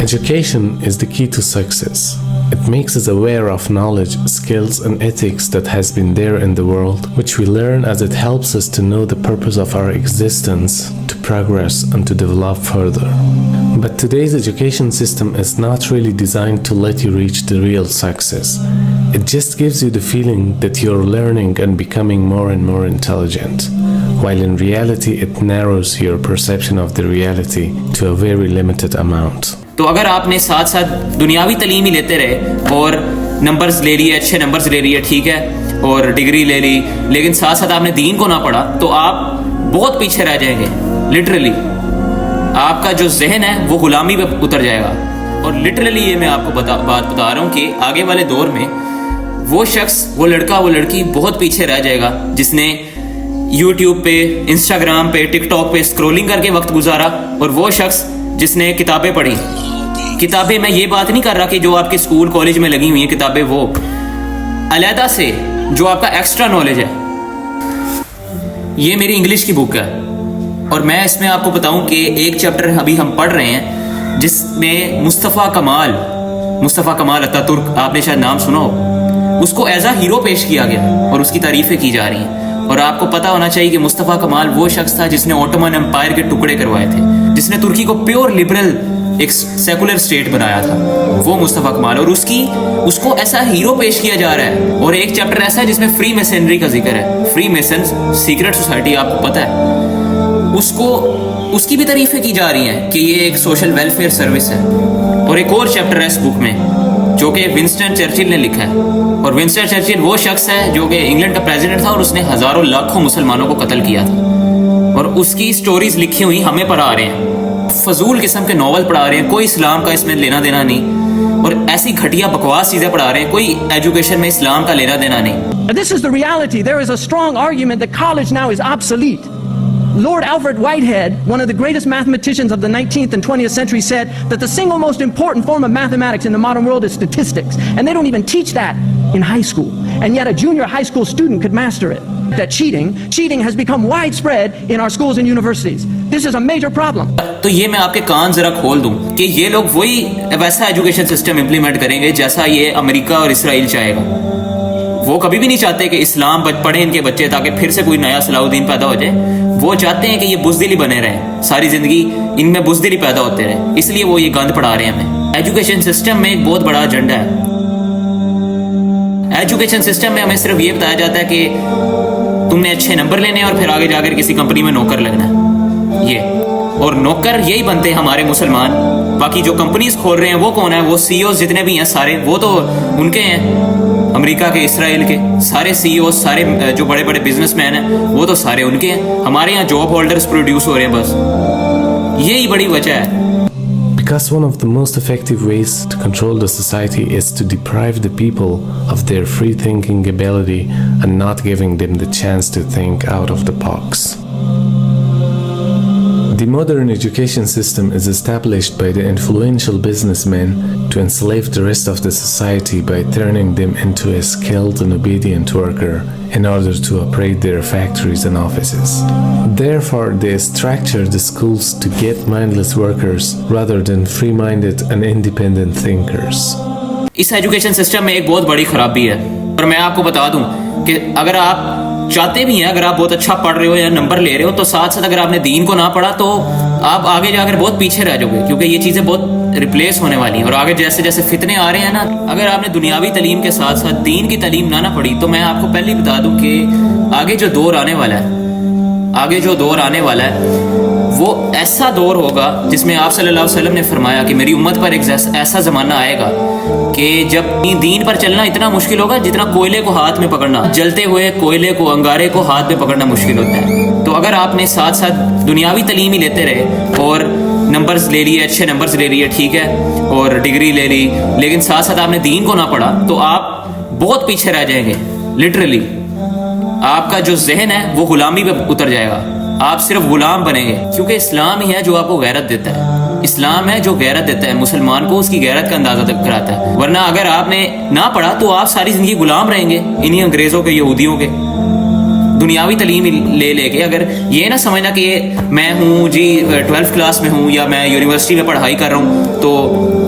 Education is the key to success. It makes us aware of knowledge, skills, and ethics that has been there in the world, which we learn as it helps us to know the purpose of our existence, to progress, and to develop further. But today's education system is not really designed to let you reach the real success. It just gives you the feeling that you're learning and becoming more and more intelligent, while in reality it narrows your perception of the reality to a very limited amount. تو اگر آپ نے ساتھ ساتھ دنیاوی تعلیم ہی لیتے رہے اور نمبرز لے لیے، اچھے نمبرز لے لیے، ٹھیک ہے، اور ڈگری لے لی، لیکن ساتھ ساتھ آپ نے دین کو نہ پڑھا، تو آپ بہت پیچھے رہ جائیں گے. لٹرلی آپ کا جو ذہن ہے وہ غلامی پہ اتر جائے گا. اور لٹرلی یہ میں آپ کو بات بتا رہا ہوں کہ آگے والے دور میں وہ شخص، وہ لڑکا، وہ لڑکی بہت پیچھے رہ جائے گا جس نے یوٹیوب پہ، انسٹاگرام پہ، ٹک ٹاک پہ اسکرولنگ کر کے وقت گزارا، اور وہ شخص جس نے کتابیں پڑھی. کتابیں، میں یہ بات نہیں کر رہا کہ جو آپ کے اسکول کالج میں لگی ہوئی ہیں کتابیں، وہ علیحدہ سے جو آپ کا ایکسٹرا نالج ہے. یہ میری انگلش کی بک ہے اور میں اس میں آپ کو بتاؤں کہ ایک چیپٹر ابھی ہم پڑھ رہے ہیں جس میں مصطفیٰ کمال اتا ترک، آپ نے شاید نام سنا ہو، اس کو ایز اے ہیرو پیش کیا گیا اور اس کی تعریفیں کی جا رہی ہیں. اور آپ کو پتا ہونا چاہیے کہ مصطفیٰ کمال وہ شخص تھا جس نے اوٹومن امپائر کے ٹکڑے کروائے تھے، جس نے ترکی کو پیور لبرل ایک سیکولر اسٹیٹ بنایا تھا. وہ مصطفیٰ کمال، اور اس کو ایسا ہیرو پیش کیا جا رہا ہے. اور ایک چیپٹر ایسا ہے جس میں فری میسنری کا ذکر ہے. فری میسنز سیکرٹ سوسائٹی، آپ کو پتا ہے، اس کی بھی تعریفیں کی جا رہی ہیں کہ یہ ایک سوشل ویلفیئر سروس ہے. اور ایک اور چیپٹر ہے اس بک میں جو کہ ونسٹن چرچل نے لکھا ہے. اور ونسٹن چرچل وہ شخص ہے جو کہ انگلینڈ کا پریزیڈنٹ تھا اور اس نے ہزاروں لاکھوں مسلمانوں کو قتل کیا تھا. اور اس کی سٹوریز لکھی ہوئی ہمیں پڑھا رہے ہیں، فضول قسم کے ناول پڑھا رہے ہیں، کوئی اسلام کا اس میں لینا دینا نہیں، اور ایسی گھٹیا بکواس چیزیں پڑھا رہے ہیں، کوئی ایجوکیشن میں اسلام کا لینا دینا نہیں. This is the reality. There is a strong argument that college now is obsolete. Lord Alfred Whitehead, one of the greatest mathematicians of the 19th and 20th century, said that the single most important form of mathematics in the modern world is statistics, and they don't even teach that in high school, and yet a junior high school student could master it. That cheating has become widespread in our schools and universities. This is a major problem. تو یہ میں آپ کے کان ذرا کھول دوں کہ یہ لوگ وہی ویسا ایجوکیشن سسٹم امپلیمنٹ کریں گے جیسا یہ امریکہ اور اسرائیل چاہے گا. وہ کبھی بھی نہیں چاہتے کہ اسلام پڑھیں ان کے بچے تاکہ پھر سے کوئی نیا صلاح الدین پیدا ہو جائے. وہ چاہتے ہیں کہ یہ بزدلی بنے رہیں، ساری زندگی ان میں بزدلی پیدا ہوتے رہے، اس لیے وہ یہ گند پڑھا رہے ہیں ہمیں. ایجوکیشن سسٹم میں ایک بہت بڑا ایجنڈا ہے. ایجوکیشن سسٹم میں ہمیں صرف یہ بتایا جاتا ہے کہ تم نے اچھے نمبر لینے اور پھر آگے جا کر کسی کمپنی میں نوکر لگنا ہے. یہ اور نوکر یہی بنتے ہیں ہمارے مسلمان. باقی جو کمپنیز کھول رہے ہیں وہ کون ہے؟ وہ سی اوز جتنے بھی ہیں سارے وہ تو ان کے ہیں، امریکہ کے، اسرائیل کے سارے سی اوز، سارے جو بڑے بڑے بزنس مین ہیں وہ تو سارے ان کے ہیں. ہمارے یہاں جاب ہولڈرز پروڈیوس ہو رہے ہیں، بس یہی بڑی وجہ ہے. Because one of the most effective ways to control the society is to deprive the people of their free thinking ability and not giving them the chance to think out of the box. The modern education system is established by the influential businessmen to enslave the rest of the society by turning them into a skilled and obedient worker in order to operate their factories and offices. Therefore, they structure the schools to get mindless workers rather than free-minded and independent thinkers. اس education system میں ایک بہت بڑی خرابی ہے، اور میں آپ کو بتا دوں کہ اگر آپ چاہتے بھی ہیں، اگر آپ بہت اچھا پڑھ رہے ہو یا نمبر لے رہے ہو، تو ساتھ ساتھ اگر آپ نے دین کو نہ پڑھا تو آپ آگے جا کر بہت پیچھے رہ جاؤ گے، کیونکہ یہ چیزیں بہت ریپلیس ہونے والی ہیں. اور آگے جیسے جیسے فتنے آ رہے ہیں نا، اگر آپ نے دنیاوی تعلیم کے ساتھ ساتھ دین کی تعلیم نہ پڑھی تو میں آپ کو پہلے ہی بتا دوں کہ آگے جو دور آنے والا ہے وہ ایسا دور ہوگا جس میں آپ صلی اللہ علیہ وسلم نے فرمایا کہ میری امت پر ایک ایسا زمانہ آئے گا کہ جب دین پر چلنا اتنا مشکل ہوگا جتنا کوئلے کو ہاتھ میں پکڑنا، جلتے ہوئے کوئلے کو، انگارے کو ہاتھ میں پکڑنا مشکل ہوتا ہے. تو اگر آپ نے ساتھ ساتھ دنیاوی تعلیم ہی لیتے رہے اور نمبرز لے لیے، اچھے نمبرز لے لیے، ٹھیک ہے، اور ڈگری لے لی، لیکن ساتھ ساتھ آپ نے دین کو نہ پڑھا تو آپ بہت پیچھے رہ جائیں گے. لٹرلی آپ کا جو ذہن ہے وہ غلامی پہ اتر جائے گا. آپ صرف غلام بنیں گے، کیونکہ اسلام ہی ہے جو آپ کو غیرت دیتا ہے. اسلام ہے جو غیرت دیتا ہے مسلمان کو، اس کی غیرت کا اندازہ کراتا ہے. ورنہ اگر آپ نے نہ پڑھا تو آپ ساری زندگی غلام رہیں گے انہی انگریزوں کے، یہودیوں کے. دنیاوی تعلیم لے کے اگر یہ نہ سمجھنا کہ میں ہوں جی 12th کلاس میں ہوں یا میں یونیورسٹی میں پڑھائی کر رہا ہوں تو